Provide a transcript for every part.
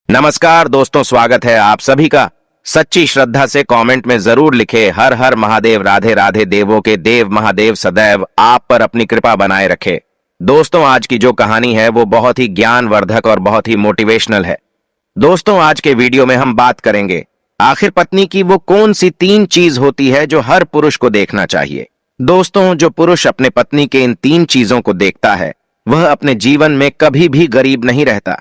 नमस्कार दोस्तों, स्वागत है आप सभी का। सच्ची श्रद्धा से कमेंट में जरूर लिखे हर हर महादेव, राधे राधे, देवों के देव महादेव सदैव आप पर अपनी कृपा बनाए रखे। दोस्तों, आज की जो कहानी है वो बहुत ही ज्ञानवर्धक और बहुत ही मोटिवेशनल है। दोस्तों, आज के वीडियो में हम बात करेंगे आखिर पत्नी की वो कौन सी 3 चीज होती है जो हर पुरुष को देखना चाहिए। दोस्तों, जो पुरुष अपने पत्नी के इन 3 चीजों को देखता है वह अपने जीवन में कभी भी गरीब नहीं रहता।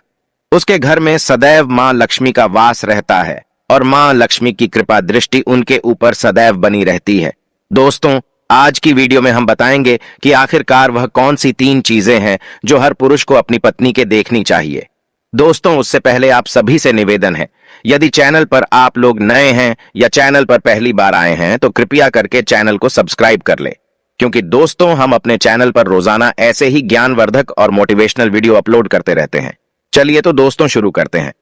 उसके घर में सदैव मां लक्ष्मी का वास रहता है और मां लक्ष्मी की कृपा दृष्टि उनके ऊपर सदैव बनी रहती है। दोस्तों, आज की वीडियो में हम बताएंगे कि आखिरकार वह कौन सी 3 चीजें हैं जो हर पुरुष को अपनी पत्नी के देखनी चाहिए। दोस्तों, उससे पहले आप सभी से निवेदन है, यदि चैनल पर आप लोग नए हैं या चैनल पर पहली बार आए हैं तो कृपया करके चैनल को सब्सक्राइब कर ले, क्योंकि दोस्तों हम अपने चैनल पर रोजाना ऐसे ही ज्ञानवर्धक और मोटिवेशनल वीडियो अपलोड करते रहते हैं। चलिए तो दोस्तों शुरू करते हैं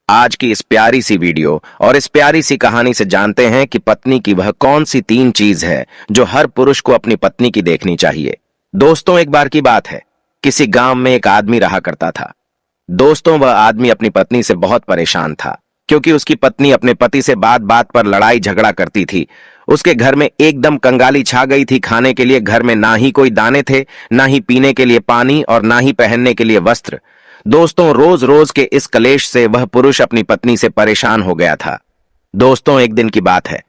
आज की इस प्यारी सी वीडियो और इस प्यारी सी कहानी से जानते हैं कि पत्नी की वह कौन सी 3 चीज है जो हर पुरुष को अपनी पत्नी की देखनी चाहिए। दोस्तों, एक बार की बात है, किसी गांव में एक आदमी रहा करता था। दोस्तों, वह आदमी अपनी पत्नी से बहुत परेशान था, क्योंकि उसकी पत्नी अपने पति से बात बात पर लड़ाई झगड़ा करती थी। उसके घर में एकदम कंगाली छा गई थी। खाने के लिए घर में ना ही कोई दाने थे, ना ही पीने के लिए पानी और ना ही पहनने के लिए वस्त्र। दोस्तों, रोज रोज के इस कलेश से वह पुरुष अपनी पत्नी से परेशान हो गया था। दोस्तों, एक दिन की बात है,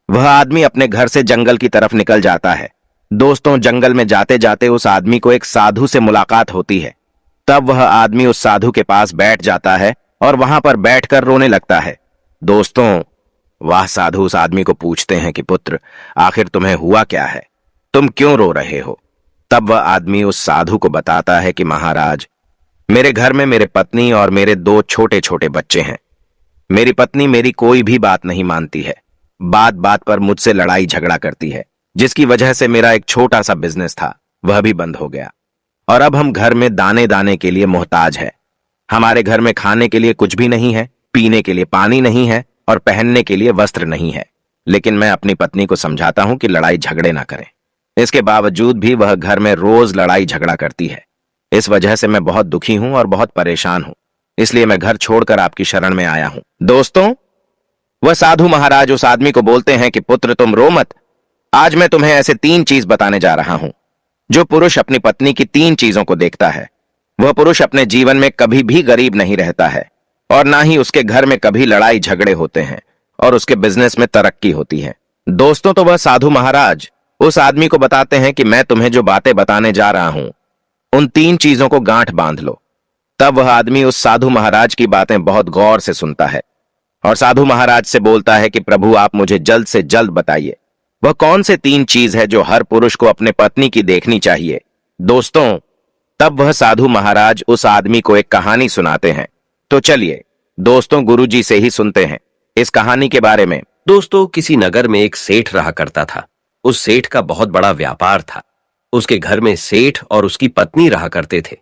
वह आदमी अपने घर से जंगल की तरफ निकल जाता है। दोस्तों, जंगल में जाते जाते उस आदमी को एक साधु से मुलाकात होती है। तब वह आदमी उस साधु के पास बैठ जाता है और वहां पर बैठकर रोने लगता है। दोस्तों, वह साधु उस आदमी को पूछते हैं कि पुत्र, आखिर तुम्हें हुआ क्या है, तुम क्यों रो रहे हो। तब वह आदमी उस साधु को बताता है कि महाराज, मेरे घर में मेरे पत्नी और मेरे 2 छोटे छोटे बच्चे हैं। मेरी पत्नी मेरी कोई भी बात नहीं मानती है, बात बात पर मुझसे लड़ाई झगड़ा करती है, जिसकी वजह से मेरा एक छोटा सा बिजनेस था वह भी बंद हो गया और अब हम घर में दाने दाने के लिए मोहताज है। हमारे घर में खाने के लिए कुछ भी नहीं है, पीने के लिए पानी नहीं है और पहनने के लिए वस्त्र नहीं है। लेकिन मैं अपनी पत्नी को समझाता हूं कि लड़ाई झगड़े ना करें, इसके बावजूद भी वह घर में रोज लड़ाई झगड़ा करती है। इस वजह से मैं बहुत दुखी हूं और बहुत परेशान हूं, इसलिए मैं घर छोड़कर आपकी शरण में आया हूं। दोस्तों, वह साधु महाराज उस आदमी को बोलते हैं कि पुत्र तुम रो मत, आज मैं तुम्हें ऐसे 3 चीज बताने जा रहा हूं। जो पुरुष अपनी पत्नी की 3 चीजों को देखता है वह पुरुष अपने जीवन में कभी भी गरीब नहीं रहता है और ना ही उसके घर में कभी लड़ाई झगड़े होते हैं और उसके बिजनेस में तरक्की होती है। दोस्तों, तो वह साधु महाराज उस आदमी को बताते हैं कि मैं तुम्हें जो बातें बताने जा रहा हूं उन 3 चीजों को गांठ बांध लो। तब वह आदमी उस साधु महाराज की बातें बहुत गौर से सुनता है और साधु महाराज से बोलता है कि प्रभु, आप मुझे जल्द से जल्द बताइए वह कौन से 3 चीज है जो हर पुरुष को अपने पत्नी की देखनी चाहिए। दोस्तों, तब वह साधु महाराज उस आदमी को एक कहानी सुनाते हैं। तो चलिए दोस्तों, गुरुजी से ही सुनते हैं इस कहानी के बारे में। दोस्तों, किसी नगर में एक सेठ रहा करता था। उस सेठ का बहुत बड़ा व्यापार था। उसके घर में सेठ और उसकी पत्नी रहा करते थे।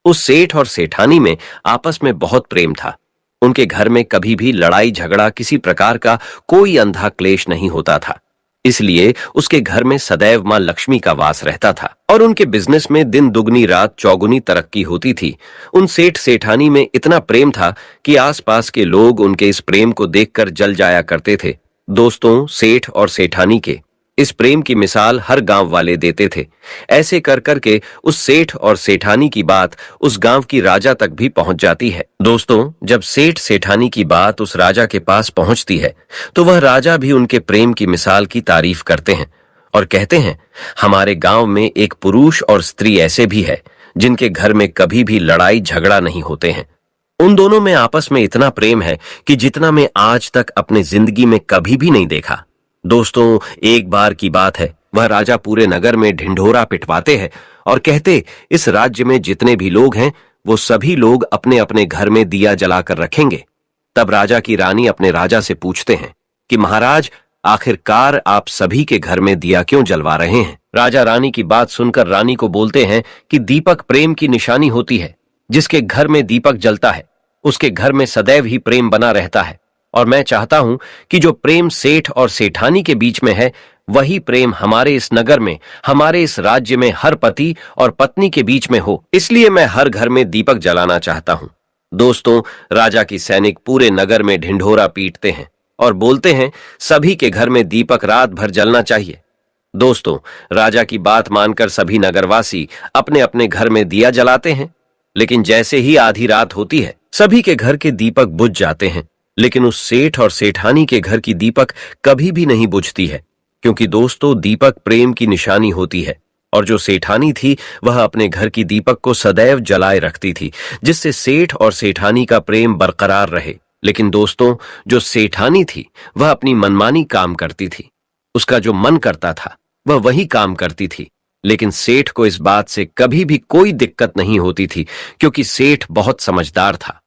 उस सेठ और सेठानी में आपस में बहुत प्रेम था। उनके घर में कभी भी लड़ाई झगड़ा, किसी प्रकार का कोई अंधा क्लेश नहीं होता था। इसलिए उसके घर में सदैव मां लक्ष्मी का वास रहता था और उनके बिजनेस में दिन दुगनी रात चौगुनी तरक्की होती थी। उन सेठ सेठानी में इतना प्रेम था कि आसपास के लोग उनके इस प्रेम को देखकर जल जाया करते थे। दोस्तों, सेठ और सेठानी के इस प्रेम की मिसाल हर गांव वाले देते थे। ऐसे कर करके उस सेठ और सेठानी की बात उस गांव की राजा तक भी पहुंच जाती है। दोस्तों, जब सेठ सेठानी की बात उस राजा के पास पहुंचती है तो वह राजा भी उनके प्रेम की मिसाल की तारीफ करते हैं और कहते हैं, हमारे गांव में एक पुरुष और स्त्री ऐसे भी है जिनके घर में कभी भी लड़ाई झगड़ा नहीं होते हैं। उन दोनों में आपस में इतना प्रेम है कि जितना मैं आज तक अपनी जिंदगी में कभी भी नहीं देखा। दोस्तों, एक बार की बात है, वह राजा पूरे नगर में ढिंढोरा पिटवाते हैं और कहते, इस राज्य में जितने भी लोग हैं वो सभी लोग अपने अपने घर में दिया जलाकर रखेंगे। तब राजा की रानी अपने राजा से पूछते हैं कि महाराज, आखिरकार आप सभी के घर में दिया क्यों जलवा रहे हैं। राजा रानी की बात सुनकर रानी को बोलते हैं कि दीपक प्रेम की निशानी होती है। जिसके घर में दीपक जलता है उसके घर में सदैव ही प्रेम बना रहता है और मैं चाहता हूं कि जो प्रेम सेठ और सेठानी के बीच में है वही प्रेम हमारे इस नगर में, हमारे इस राज्य में हर पति और पत्नी के बीच में हो। इसलिए मैं हर घर में दीपक जलाना चाहता हूं। दोस्तों, राजा की सैनिक पूरे नगर में ढिंढोरा पीटते हैं और बोलते हैं सभी के घर में दीपक रात भर जलना चाहिए। दोस्तों, राजा की बात मानकर सभी नगरवासी अपने अपने घर में दिया जलाते हैं, लेकिन जैसे ही आधी रात होती है सभी के घर के दीपक बुझ जाते हैं। लेकिन उस सेठ और सेठानी के घर की दीपक कभी भी नहीं बुझती है, क्योंकि दोस्तों दीपक प्रेम की निशानी होती है, और जो सेठानी थी वह अपने घर की दीपक को सदैव जलाए रखती थी, जिससे सेठ और सेठानी का प्रेम बरकरार रहे। लेकिन दोस्तों, जो सेठानी थी वह अपनी मनमानी काम करती थी। उसका जो मन करता था वह वही काम करती थी। लेकिन सेठ को इस बात से कभी भी कोई दिक्कत नहीं होती थी, क्योंकि सेठ बहुत समझदार था।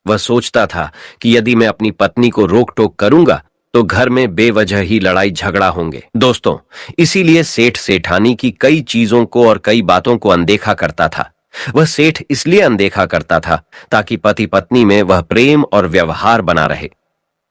वह सोचता था कि यदि मैं अपनी पत्नी को रोक टोक करूंगा तो घर में बेवजह ही लड़ाई झगड़ा होंगे। दोस्तों, इसीलिए सेठ सेठानी की कई चीजों को और कई बातों को अनदेखा करता था। वह सेठ इसलिए अनदेखा करता था ताकि पति पत्नी में वह प्रेम और व्यवहार बना रहे।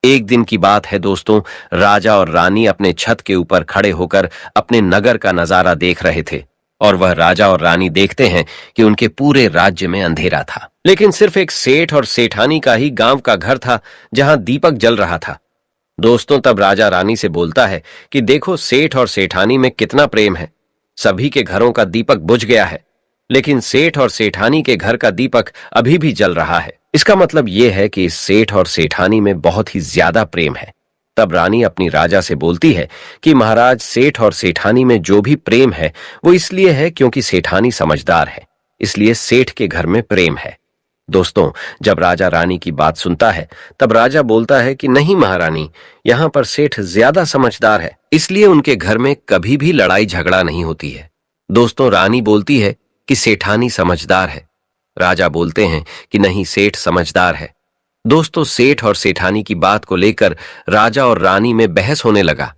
एक दिन की बात है दोस्तों, राजा और रानी अपने छत के ऊपर खड़े होकर अपने नगर का नजारा देख रहे थे, और वह राजा और रानी देखते हैं कि उनके पूरे राज्य में अंधेरा था, लेकिन सिर्फ एक सेठ और सेठानी का ही गांव का घर था जहां दीपक जल रहा था। दोस्तों, तब राजा रानी से बोलता है कि देखो सेठ और सेठानी में कितना प्रेम है। सभी के घरों का दीपक बुझ गया है, लेकिन सेठ और सेठानी के घर का दीपक अभी भी जल रहा है। इसका मतलब यह है कि इस सेठ और सेठानी में बहुत ही ज्यादा प्रेम है। तब रानी अपनी राजा से बोलती है कि महाराज, सेठ और सेठानी में जो भी प्रेम है वो इसलिए है क्योंकि सेठानी समझदार है, इसलिए सेठ के घर में प्रेम है। दोस्तों, जब राजा रानी की बात सुनता है तब राजा बोलता है कि नहीं महारानी, यहां पर सेठ ज्यादा समझदार है, इसलिए उनके घर में कभी भी लड़ाई झगड़ा नहीं होती है। दोस्तों, रानी बोलती है कि सेठानी समझदार है। राजा बोलते हैं कि नहीं, सेठ समझदार है। दोस्तों, सेठ और सेठानी की बात को लेकर राजा और रानी में बहस होने लगा।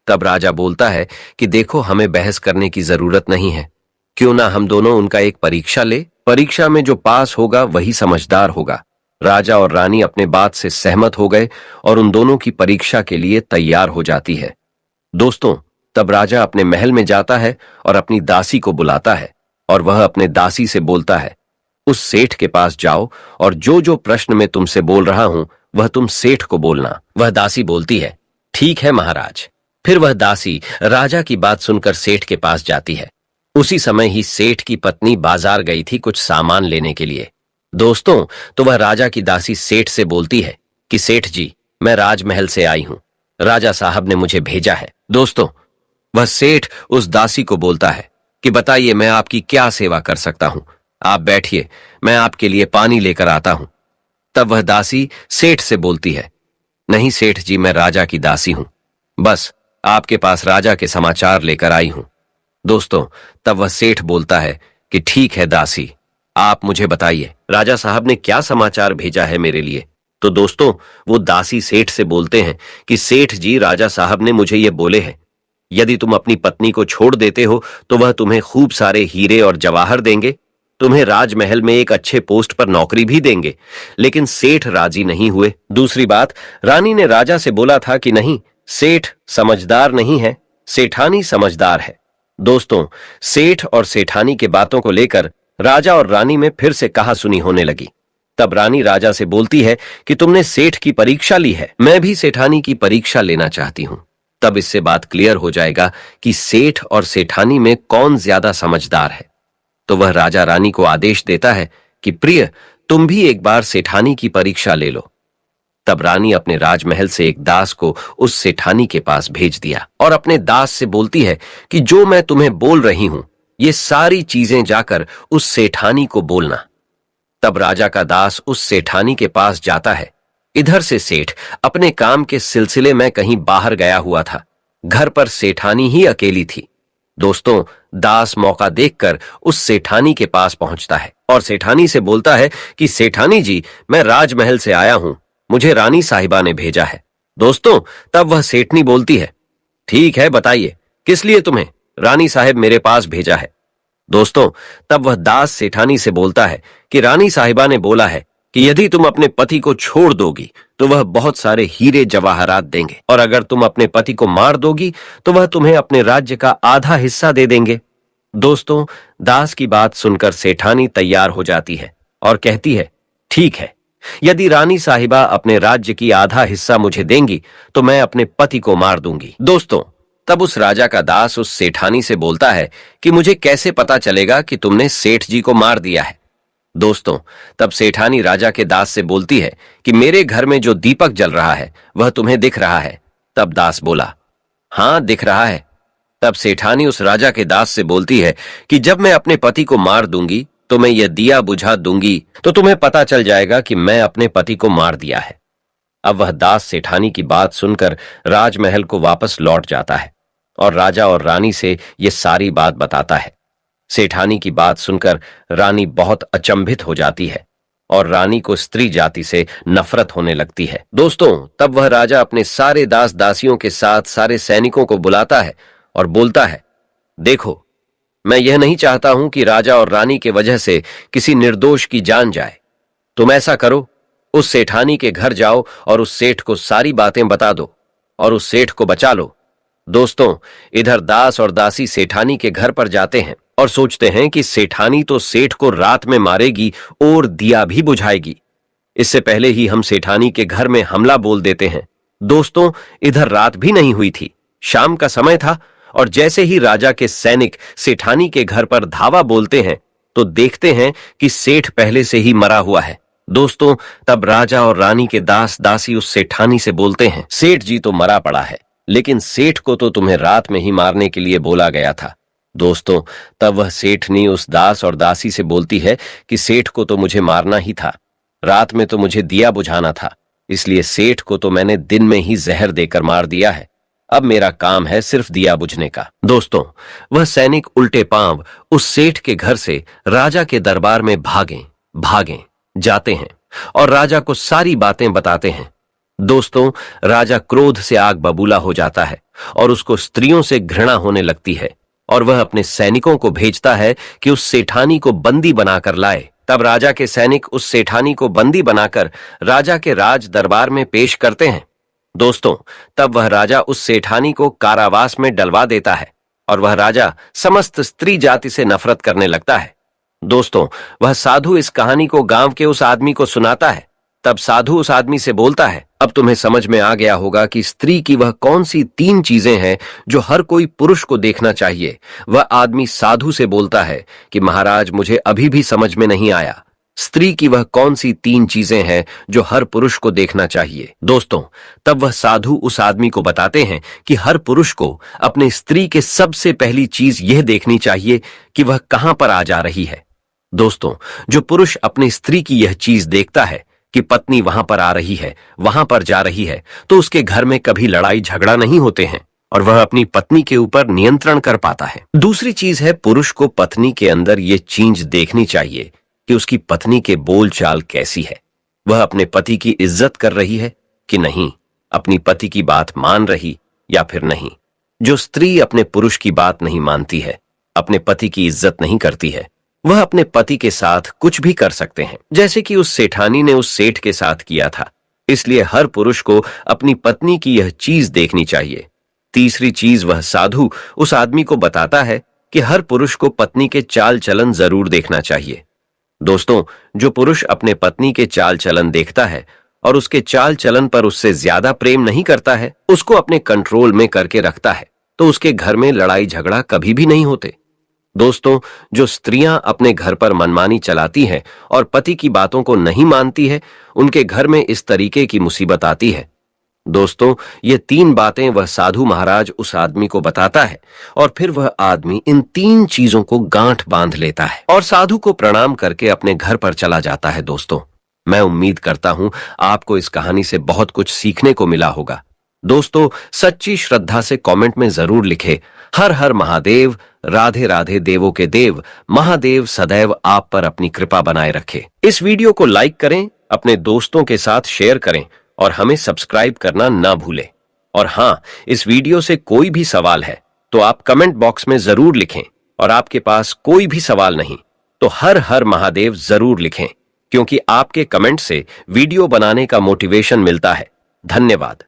तब राजा बोलता है कि देखो, हमें बहस करने की जरूरत नहीं है, क्यों ना हम दोनों उनका एक परीक्षा ले, परीक्षा में जो पास होगा वही समझदार होगा। राजा और रानी अपने बात से सहमत हो गए और उन दोनों की परीक्षा के लिए तैयार हो जाती है। दोस्तों, तब राजा अपने महल में जाता है और अपनी दासी को बुलाता है, और वह अपने दासी से बोलता है, उस सेठ के पास जाओ और जो जो प्रश्न मैं तुमसे बोल रहा हूं वह तुम सेठ को बोलना। वह दासी बोलती है, ठीक है महाराज। फिर वह दासी राजा की बात सुनकर सेठ के पास जाती है। उसी समय ही सेठ की पत्नी बाजार गई थी कुछ सामान लेने के लिए। दोस्तों, तो वह राजा की दासी सेठ से बोलती है कि सेठ जी, मैं राजमहल से आई हूं, राजा साहब ने मुझे भेजा है। दोस्तों, वह सेठ उस दासी को बोलता है कि बताइए, मैं आपकी क्या सेवा कर सकता हूं, आप बैठिए, मैं आपके लिए पानी लेकर आता हूं। तब वह दासी सेठ से बोलती है, नहीं सेठ जी, मैं राजा की दासी हूं, बस आपके पास राजा के समाचार लेकर आई हूं। दोस्तों, तब वह सेठ बोलता है कि ठीक है दासी, आप मुझे बताइए राजा साहब ने क्या समाचार भेजा है मेरे लिए। तो दोस्तों, वो दासी सेठ से बोलते हैं कि सेठ जी, राजा साहब ने मुझे ये बोले हैं, यदि तुम अपनी पत्नी को छोड़ देते हो तो वह तुम्हें खूब सारे हीरे और जवाहर देंगे, तुम्हें राजमहल में एक अच्छे पोस्ट पर नौकरी भी देंगे। लेकिन सेठ राजी नहीं हुए। दूसरी बात, रानी ने राजा से बोला था कि नहीं, सेठ समझदार नहीं है, सेठानी समझदार है। दोस्तों, सेठ और सेठानी के बातों को लेकर राजा और रानी में फिर से कहासुनी होने लगी। तब रानी राजा से बोलती है कि तुमने सेठ की परीक्षा ली है, मैं भी सेठानी की परीक्षा लेना चाहती हूं। तब इससे बात क्लियर हो जाएगा कि सेठ और सेठानी में कौन ज्यादा समझदार है। तो वह राजा रानी को आदेश देता है कि प्रिय, तुम भी एक बार सेठानी की परीक्षा ले लो। तब रानी अपने राजमहल से एक दास को उस सेठानी के पास भेज दिया और अपने दास से बोलती है कि जो मैं तुम्हें बोल रही हूं ये सारी चीजें जाकर उस सेठानी को बोलना। तब राजा का दास उस सेठानी के पास जाता है। इधर से सेठ अपने काम के सिलसिले में कहीं बाहर गया हुआ था, घर पर सेठानी ही अकेली थी। दोस्तों, दास मौका देखकर उस सेठानी के पास पहुंचता है और सेठानी से बोलता है कि सेठानी जी, मैं राजमहल से आया हूं, मुझे रानी साहिबा ने भेजा है। दोस्तों, तब वह सेठनी बोलती है, ठीक है, बताइए किस लिए तुम्हें रानी साहिब मेरे पास भेजा है। दोस्तों, तब वह दास सेठानी से बोलता है कि रानी साहिबा ने बोला है कि यदि तुम अपने पति को छोड़ दोगी तो वह बहुत सारे हीरे जवाहरात देंगे, और अगर तुम अपने पति को मार दोगी तो वह तुम्हें अपने राज्य का आधा हिस्सा दे देंगे। दोस्तों, दास की बात सुनकर सेठानी तैयार हो जाती है और कहती है, ठीक है, यदि रानी साहिबा अपने राज्य की आधा हिस्सा मुझे देंगी तो मैं अपने पति को मार दूंगी। दोस्तों, तब उस राजा का दास उस सेठानी से बोलता है कि मुझे कैसे पता चलेगा कि तुमने सेठ जी को मार दिया है। दोस्तों, तब सेठानी राजा के दास से बोलती है कि मेरे घर में जो दीपक जल रहा है वह तुम्हें दिख रहा है। तब दास बोला, हां, दिख रहा है। तब सेठानी उस राजा के दास से बोलती है कि जब मैं अपने पति को मार दूंगी तो मैं यह दिया बुझा दूंगी तो तुम्हें पता चल जाएगा कि मैं अपने पति को मार दिया है। अब वह दास सेठानी की बात सुनकर राजमहल को वापस लौट जाता है और राजा और रानी से यह सारी बात बताता है। सेठानी की बात सुनकर रानी बहुत अचंभित हो जाती है और रानी को स्त्री जाति से नफरत होने लगती है। दोस्तों, तब वह राजा अपने सारे दास दासियों के साथ सारे सैनिकों को बुलाता है और बोलता है, देखो, मैं यह नहीं चाहता हूं कि राजा और रानी के वजह से किसी निर्दोष की जान जाए। तुम ऐसा करो, उस सेठानी के घर जाओ और उस सेठ को सारी बातें बता दो और उस सेठ को बचा लो। दोस्तों, इधर दास और दासी सेठानी के घर पर जाते हैं और सोचते हैं कि सेठानी तो सेठ को रात में मारेगी और दिया भी बुझाएगी। इससे पहले ही हम सेठानी के घर में हमला बोल देते हैं। दोस्तों, इधर रात भी नहीं हुई थी, शाम का समय था और जैसे ही राजा के सैनिक सेठानी के घर पर धावा बोलते हैं तो देखते हैं कि सेठ पहले से ही मरा हुआ है। दोस्तों, तब राजा और रानी के दास दासी उस सेठानी से बोलते हैं, सेठ जी तो मरा पड़ा है, लेकिन सेठ को तो तुम्हें रात में ही मारने के लिए बोला गया था। दोस्तों, तब वह सेठनी उस दास और दासी से बोलती है कि सेठ को तो मुझे मारना ही था, रात में तो मुझे दिया बुझाना था, इसलिए सेठ को तो मैंने दिन में ही जहर देकर मार दिया है। अब मेरा काम है सिर्फ दिया बुझने का। दोस्तों, वह सैनिक उल्टे पांव उस सेठ के घर से राजा के दरबार में भागें जाते हैं और राजा को सारी बातें बताते हैं। दोस्तों, राजा क्रोध से आग बबूला हो जाता है और उसको स्त्रियों से घृणा होने लगती है और वह अपने सैनिकों को भेजता है कि उस सेठानी को बंदी बनाकर लाए। तब राजा के सैनिक उस सेठानी को बंदी बनाकर राजा के राज दरबार में पेश करते हैं। दोस्तों, तब वह राजा उस सेठानी को कारावास में डलवा देता है और वह राजा समस्त स्त्री जाति से नफरत करने लगता है। दोस्तों, वह साधु इस कहानी को गांव के उस आदमी को सुनाता है। तब साधु उस आदमी से बोलता है, अब तुम्हें समझ में आ गया होगा कि स्त्री की वह कौन सी 3 चीजें हैं जो हर कोई पुरुष को देखना चाहिए। वह आदमी साधु से बोलता है कि महाराज, मुझे अभी भी समझ में नहीं आया, स्त्री की वह कौन सी 3 चीजें हैं जो हर पुरुष को देखना चाहिए। दोस्तों, तब वह साधु उस आदमी को बताते हैं कि हर पुरुष को अपने स्त्री के सबसे पहली चीज यह देखनी चाहिए कि वह कहां पर आ जा रही है। दोस्तों, जो पुरुष अपनी स्त्री की यह चीज देखता है कि पत्नी वहां पर आ रही है, वहां पर जा रही है, तो उसके घर में कभी लड़ाई झगड़ा नहीं होते हैं और वह अपनी पत्नी के ऊपर नियंत्रण कर पाता है। दूसरी चीज है, पुरुष को पत्नी के अंदर यह चीज देखनी चाहिए कि उसकी पत्नी के बोलचाल कैसी है, वह अपने पति की इज्जत कर रही है कि नहीं, अपनी पति की बात मान रही या फिर नहीं। जो स्त्री अपने पुरुष की बात नहीं मानती है, अपने पति की इज्जत नहीं करती है, वह अपने पति के साथ कुछ भी कर सकते हैं, जैसे कि उस सेठानी ने उस सेठ के साथ किया था। इसलिए हर पुरुष को अपनी पत्नी की यह चीज देखनी चाहिए। तीसरी चीज, वह साधु उस आदमी को बताता है कि हर पुरुष को पत्नी के चाल चलन जरूर देखना चाहिए। दोस्तों, जो पुरुष अपने पत्नी के चाल चलन देखता है और उसके चाल चलन पर उससे ज्यादा प्रेम नहीं करता है, उसको अपने कंट्रोल में करके रखता है, तो उसके घर में लड़ाई झगड़ा कभी भी नहीं होते। दोस्तों, जो स्त्रियां अपने घर पर मनमानी चलाती हैं और पति की बातों को नहीं मानती है, उनके घर में इस तरीके की मुसीबत आती है। दोस्तों, ये 3 बातें वह साधु महाराज उस आदमी को बताता है और फिर वह आदमी इन 3 चीजों को गांठ बांध लेता है और साधु को प्रणाम करके अपने घर पर चला जाता है। दोस्तों, मैं उम्मीद करता हूं आपको इस कहानी से बहुत कुछ सीखने को मिला होगा। दोस्तों, सच्ची श्रद्धा से कमेंट में जरूर लिखें, हर हर महादेव, राधे राधे देवों के देव, महादेव सदैव आप पर अपनी कृपा बनाए रखे। इस वीडियो को लाइक करें, अपने दोस्तों के साथ शेयर करें और हमें सब्सक्राइब करना ना भूलें। और हां, इस वीडियो से कोई भी सवाल है तो आप कमेंट बॉक्स में जरूर लिखें, और आपके पास कोई भी सवाल नहीं तो हर हर महादेव जरूर लिखें, क्योंकि आपके कमेंट से वीडियो बनाने का मोटिवेशन मिलता है। धन्यवाद।